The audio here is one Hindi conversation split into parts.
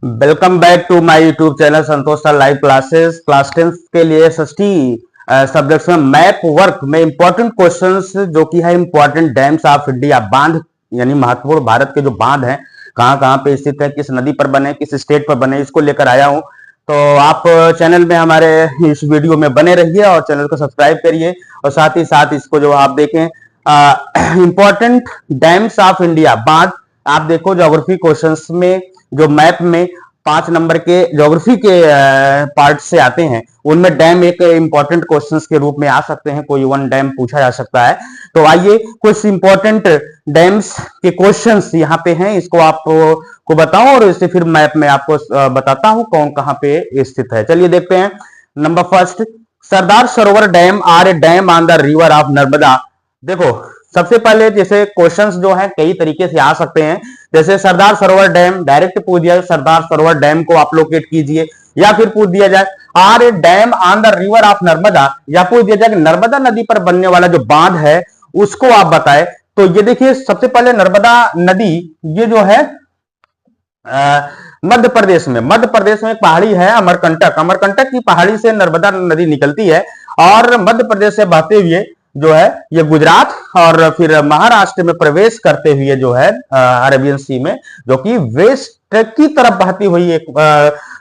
Welcome back to my YouTube channel Santosh sir live classes. Class 10 के लिए एसएसटी सब्जेक्ट्स में मैप वर्क में इंपॉर्टेंट क्वेश्चंस जो कि है इंपॉर्टेंट डैम्स ऑफ इंडिया, बांध यानी महत्वपूर्ण भारत के जो बांध हैं कहां कहां पे स्थित है, किस नदी पर बने, किस स्टेट पर बने, इसको लेकर आया हूं। तो आप चैनल में हमारे इस वीडियो में बने रहिए और चैनल को सब्सक्राइब करिए और साथ ही साथ इसको जो आप देखें इंपॉर्टेंट डैम्स ऑफ इंडिया, बांध। आप देखो ज्योग्राफी क्वेश्चंस में जो मैप में 5 नंबर के ज्योग्राफी के पार्ट से आते हैं उनमें डैम एक इंपॉर्टेंट क्वेश्चंस के रूप में आ सकते हैं, कोई वन डैम पूछा जा सकता है। तो आइए कुछ इंपॉर्टेंट डैम्स के क्वेश्चंस यहाँ पे हैं, इसको आपको बताऊं और इससे फिर मैप में आपको बताता हूं कौन कहां पे स्थित है। चलिए देखते हैं। Number first, Sardar Sarovar dam are a dam on the river of Narmada. देखो सबसे पहले जैसे क्वेश्चंस जो हैं कई तरीके से आ सकते हैं, जैसे सरदार सरोवर डैम डायरेक्ट पूछ दिया, सरदार सरोवर डैम को आप लोकेट कीजिए, या फिर पूछ दिया जाए are a dam on the river of Narmada, या पूछ दिया जाए नर्मदा नदी पर बनने वाला जो बांध है उसको आप बताएं। तो ये देखिए सबसे पहले नर्मदा नदी ये जो है मध्य प्रदेश में एक पहाड़ी है अमरकंटक की पहाड़ी से नर्मदा नदी निकलती है और मध्य प्रदेश से बहते हुए जो है ये गुजरात और फिर महाराष्ट्र में प्रवेश करते हुए जो है अरेबियन सी में, जो कि वेस्ट की तरफ बहती हुई एक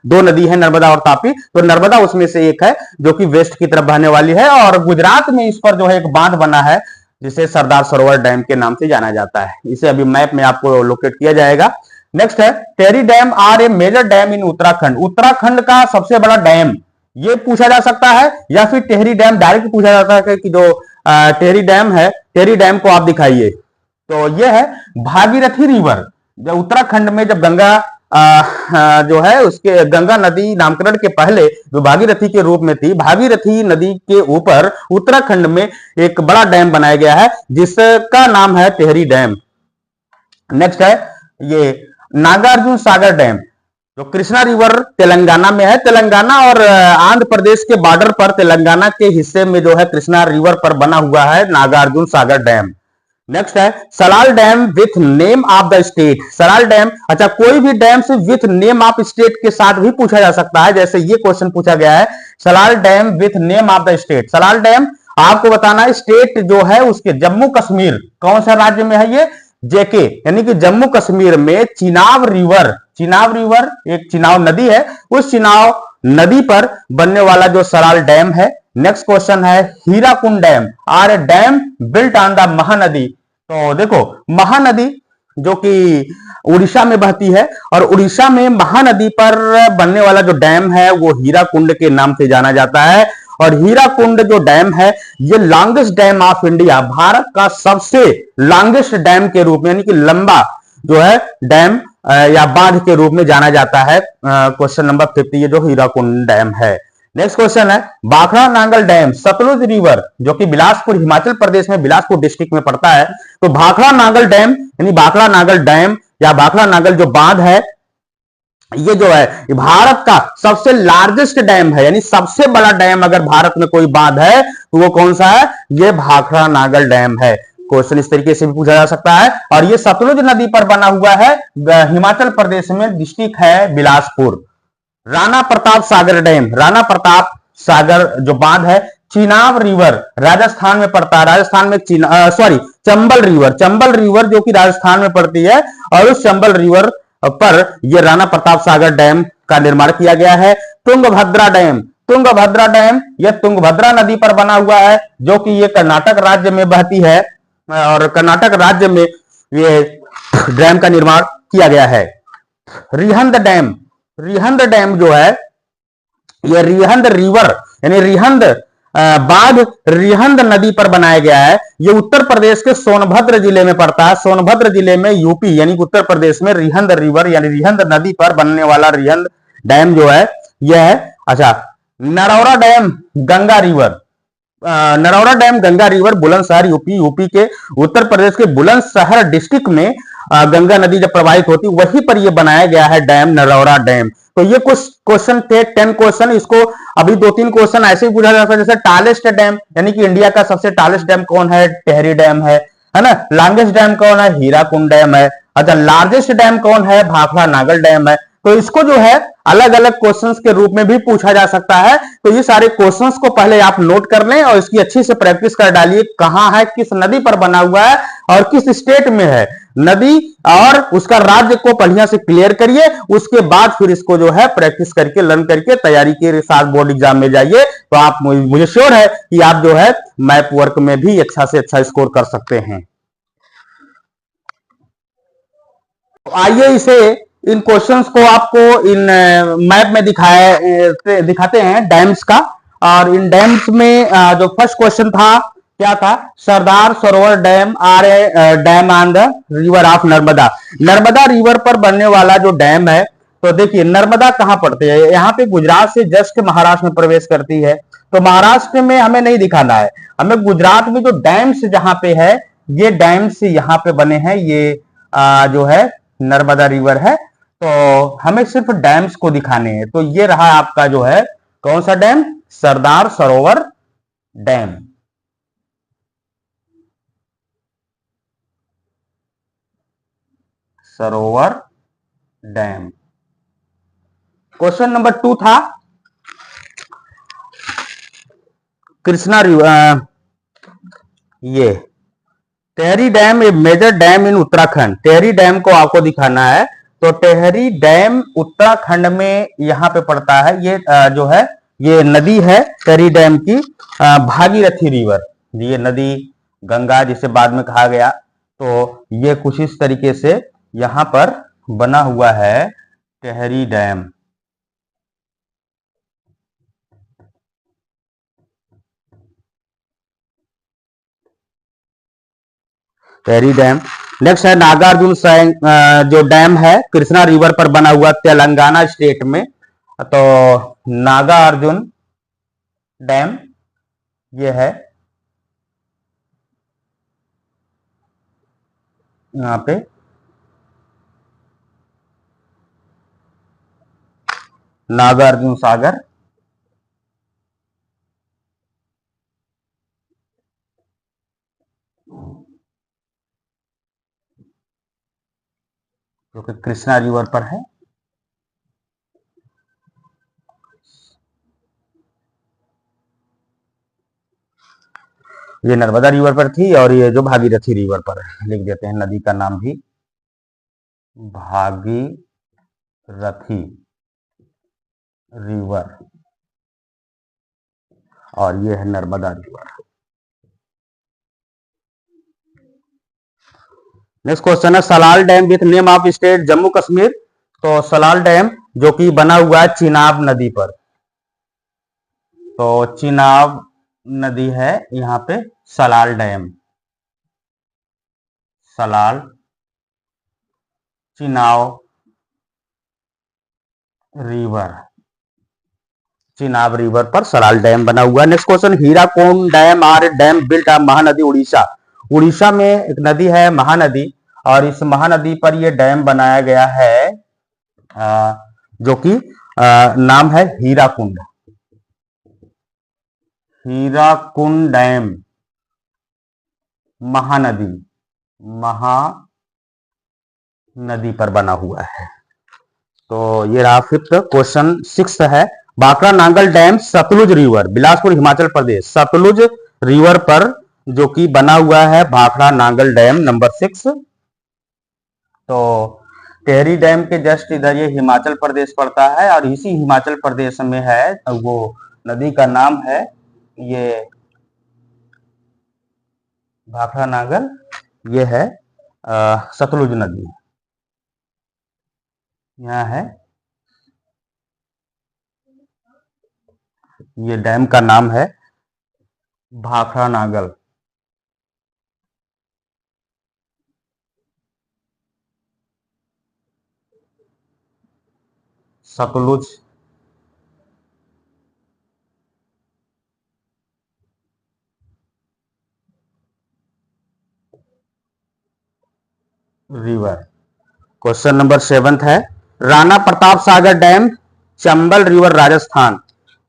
दो नदी है नर्मदा और तापी। तो नर्मदा उसमें से एक है जो कि वेस्ट की तरफ बहने वाली है और गुजरात में इस पर जो है एक बांध बना है जिसे सरदार सरोवर डैम के नाम से जाना जाता है। इसे अभी मैप में आपको लोकेट किया जाएगा। नेक्स्ट है Tehri dam are a major dam in Uttarakhand का सबसे बड़ा डैम, ये पूछा जा सकता है, या फिर टेहरी डैम डायरेक्ट पूछा जाता है कि जो टेहरी डैम है, टेहरी डैम को आप दिखाइए। तो ये है भागीरथी रिवर, जब उत्तराखंड में जब गंगा जो है उसके गंगा नदी नामकरण के पहले जो भागीरथी के रूप में थी, भागीरथी नदी के ऊपर उत्तराखंड में एक बड़ा डैम बनाया गया है जिसका नाम है टेहरी डैम। नेक्स्ट है ये नागार्जुन सागर डैम, जो कृष्णा रिवर तेलंगाना में है, तेलंगाना और आंध्र प्रदेश के बॉर्डर पर तेलंगाना के हिस्से में जो है कृष्णा रिवर पर बना हुआ है नागार्जुन सागर डैम। नेक्स्ट है Salal dam with name of the state, Salal dam, अच्छा कोई भी डैम से विथ नेम ऑफ स्टेट के साथ भी पूछा जा सकता है, जैसे ये क्वेश्चन पूछा गया है Salal dam with name of the state. Salal dam आपको बताना है स्टेट जो है उसके जम्मू कश्मीर, कौन सा राज्य में है ये, जेके, यानी कि जम्मू कश्मीर में चिनाब रिवर एक चिनाब नदी है, उस चिनाब नदी पर बनने वाला जो सलाल डैम है। नेक्स्ट क्वेश्चन है Hirakud dam are a dam built on the Mahanadi. तो देखो महानदी जो कि उड़ीसा में बहती है और उड़ीसा में महानदी पर बनने वाला जो डैम है वो हीराकुंड के नाम से जाना जाता है और हीराकुंड जो डैम है ये longest dam of India, Bharat का सबसे लॉन्गेस्ट डैम के रूप में यानी कि लंबा जो है डैम या बांध के रूप में जाना जाता है। क्वेश्चन नंबर 50 ये जो हीराकुंड डैम है। नेक्स्ट क्वेश्चन है भाखड़ा नांगल डैम, सतलुज रिवर जो कि बिलासपुर हिमाचल प्रदेश में बिलासपुर डिस्ट्रिक्ट में पड़ता है। तो भाखड़ा नांगल डैम यानी भाखड़ा नांगल डैम या भाखड़ा नांगल जो बांध है ये जो है भारत का सबसे लार्जेस्ट डैम है, यानी सबसे बड़ा डैम अगर भारत में कोई बांध है तो वो कौन सा है, ये भाखड़ा नांगल डैम है। क्वेश्चन इस तरीके से भी पूछा जा सकता है और ये सतलुज नदी पर बना हुआ है, हिमाचल प्रदेश में डिस्ट्रिक्ट है बिलासपुर। राणा प्रताप सागर डैम, राणा प्रताप सागर जो बांध है चिनाब रिवर राजस्थान में पड़ता है, राजस्थान में चंबल रिवर जो कि राजस्थान में पड़ती है और उस चंबल रिवर पर यह राणा प्रताप सागर डैम का निर्माण किया गया है। तुंगभद्रा डैम यह तुंगभद्रा नदी पर बना हुआ है जो कि ये कर्नाटक राज्य में बहती है और कर्नाटक राज्य में ये डैम का निर्माण किया गया है। रिहंद डैम जो है यह रिहंद रिवर यानी रिहंद बांध रिहंद नदी पर बनाया गया है। यह उत्तर प्रदेश के सोनभद्र जिले में पड़ता है, सोनभद्र जिले में यूपी यानी उत्तर प्रदेश में रिहंद रिवर यानी रिहंद नदी पर बनने वाला रिहंद डैम जो है यह है। अच्छा Narora dam Ganga river Bulandshahr UP के उत्तर प्रदेश के बुलंदशहर डिस्ट्रिक्ट में गंगा नदी जब प्रवाहित होती वहीं पर यह बनाया गया है डैम नरौरा डैम। तो ये कुछ क्वेश्चन थे 10 क्वेश्चन, इसको अभी 2-3 क्वेश्चन ऐसे ही पूछा जा सकता है, जैसे टालेस्ट डैम यानी कि इंडिया का सबसे टालेस्ट डैम कौन है, टेहरी डैम है ना। लॉन्गेस्ट डैम कौन है, हीराकुंड डैम है। अच्छा लार्जेस्ट डैम कौन है, भाखड़ा नागल डैम है। तो इसको जो है अलग अलग क्वेश्चंस के रूप में भी पूछा जा सकता है। तो ये सारे क्वेश्चंस को पहले आप नोट कर लें और इसकी अच्छी से प्रैक्टिस कर डालिए, कहां है, किस नदी पर बना हुआ है और किस स्टेट में है नदी, और उसका राज्य को बढ़िया से क्लियर करिए। उसके बाद फिर इसको जो है प्रैक्टिस करके लर्न करके तैयारी के साथ बोर्ड एग्जाम में जाइए, तो आप, मुझे श्योर है कि आप जो है मैप वर्क में भी अच्छा से अच्छा स्कोर कर सकते हैं। तो आइए इसे, इन क्वेश्चंस को आपको इन मैप में दिखाते हैं डैम्स का। और इन डैम्स में जो फर्स्ट क्वेश्चन था क्या था, Sardar Sarovar dam are a dam on the river of Narmada. Narmada river पर बनने वाला जो डैम है, तो देखिए नर्मदा कहां पड़ती है, यहाँ पे गुजरात से जस्ट महाराष्ट्र में प्रवेश करती है। तो महाराष्ट्र में हमें नहीं दिखाना है, हमें गुजरात में जो डैम्स जहां पे है, ये डैम्स यहाँ पे बने हैं, ये जो है नर्मदा रिवर है। तो हमें सिर्फ डैम्स को दिखाने हैं। तो ये रहा आपका जो है कौन सा डैम, सरदार सरोवर डैम। सरोवर डैम। क्वेश्चन नंबर 2 था कृष्णा रिवर, ये Tehri dam A major dam in Uttarakhand. Tehri dam को आपको दिखाना है। तो टेहरी डैम उत्तराखंड में यहां पे पड़ता है। ये जो है ये नदी है टेहरी डैम की, भागीरथी रिवर। ये नदी गंगा जिसे बाद में कहा गया। तो ये कुछ इस तरीके से यहां पर बना हुआ है Tehri dam. Tehri dam. Next है नागार्जुन जो डैम है कृष्णा रिवर पर बना हुआ तेलंगाना स्टेट में। तो नागार्जुन डैम ये है यहाँ पे, नागार्जुन सागर। जो कि कृष्णा रिवर पर है। ये नर्मदा रिवर पर थी और ये जो भागीरथी रिवर पर है। लिख देते हैं नदी का नाम भी भागीरथी रिवर, और ये है नर्मदा रिवर। नेक्स्ट क्वेश्चन है Salal dam with name of state Jammu Kashmir. तो सलाल डैम जो कि बना हुआ है चिनाब नदी पर। तो चिनाब नदी है यहाँ पे Salal dam, Salal Chenab river, Chenab river पर सलाल डैम बना हुआ है। Next question Hirakud dam are dam built of Mahanadi Odisha. Odisha में एक नदी है महानदी, और इस महानदी पर यह डैम बनाया गया है, जो कि नाम है हीराकुंड। हीराकुंड डैम महानदी, महानदी पर बना हुआ है। तो ये रहा फिफ्थ। क्वेश्चन 6 है Bhakra Nangal dam Sutlej river, Bilaspur Himachal Pradesh. Sutlej river पर जो कि बना हुआ है भाखड़ा नांगल डैम, नंबर 6। तो टेहरी डैम के जस्ट इधर ये हिमाचल प्रदेश पड़ता है, और इसी हिमाचल प्रदेश में है वो नदी का नाम है ये भाखड़ा नांगल, ये है सतलुज नदी, यहाँ है। ये डैम का नाम है Bhakra Nangal. Sutlej river. Question number 7 है राणा प्रताप सागर डैम चंबल रिवर राजस्थान।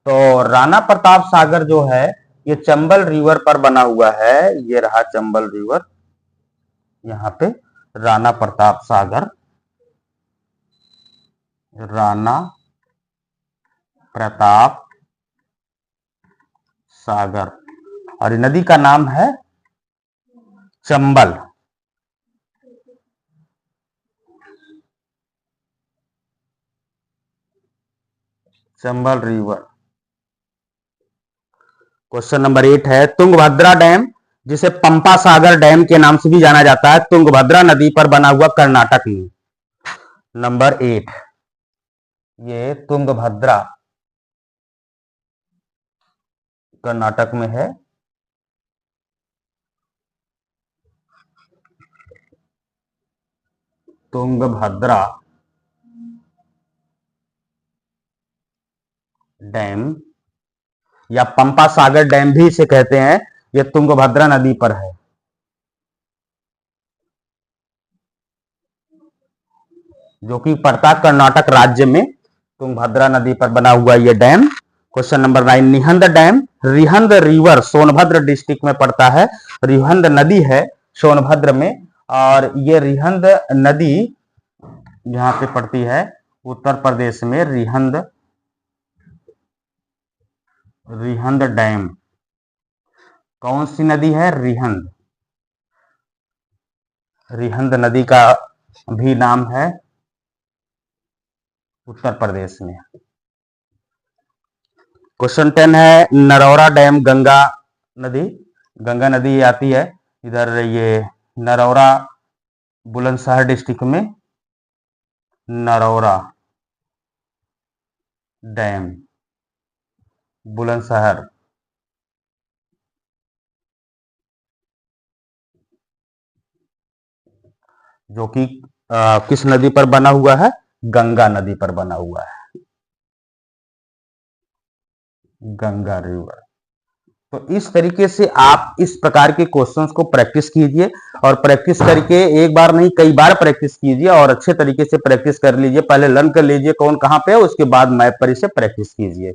तो राणा प्रताप सागर जो है ये चंबल रिवर पर बना हुआ है। ये रहा चंबल रिवर, यहाँ पे राणा प्रताप सागर राणा प्रताप सागर, और ये नदी का नाम है Chambal. Chambal river. Question number 8 है, तुंगभद्रा डैम, जिसे पंपा सागर डैम के नाम से भी जाना जाता है, तुंगभद्रा नदी पर बना हुआ कर्नाटक में। नंबर 8, ये तुंगभद्रा कर्नाटक में है। तुंगभद्रा डैम या पंपा सागर डैम भी इसे कहते हैं, यह तुंगभद्रा नदी पर है। जो कि पड़ता कर्नाटक राज्य में, तुंगभद्रा नदी पर बना हुआ यह dam. Question number 9, Rihand dam, Rihand river Sonbhadra district में पड़ता है। रिहंद नदी है सोनभद्र में, और ये रिहंद नदी यहां पे पड़ती है उत्तर प्रदेश में। रिहंद डैम कौन सी नदी है? रिहंद। रिहंद नदी का भी नाम है उत्तर प्रदेश में। क्वेश्चन 10 है, नरौरा डैम, गंगा नदी आती है इधर, ये नरौरा बुलंदशहर डिस्ट्रिक्ट में। नरौरा डैम बुलंदशहर, जो कि किस नदी पर बना हुआ है? गंगा नदी पर बना हुआ है, गंगा रिवर। तो इस तरीके से आप इस प्रकार के क्वेश्चंस को प्रैक्टिस कीजिए, और प्रैक्टिस करके एक बार नहीं कई बार प्रैक्टिस कीजिए, और अच्छे तरीके से प्रैक्टिस कर लीजिए। पहले लर्न कर लीजिए कौन कहां पे है, उसके बाद मैप पर इसे प्रैक्टिस कीजिए।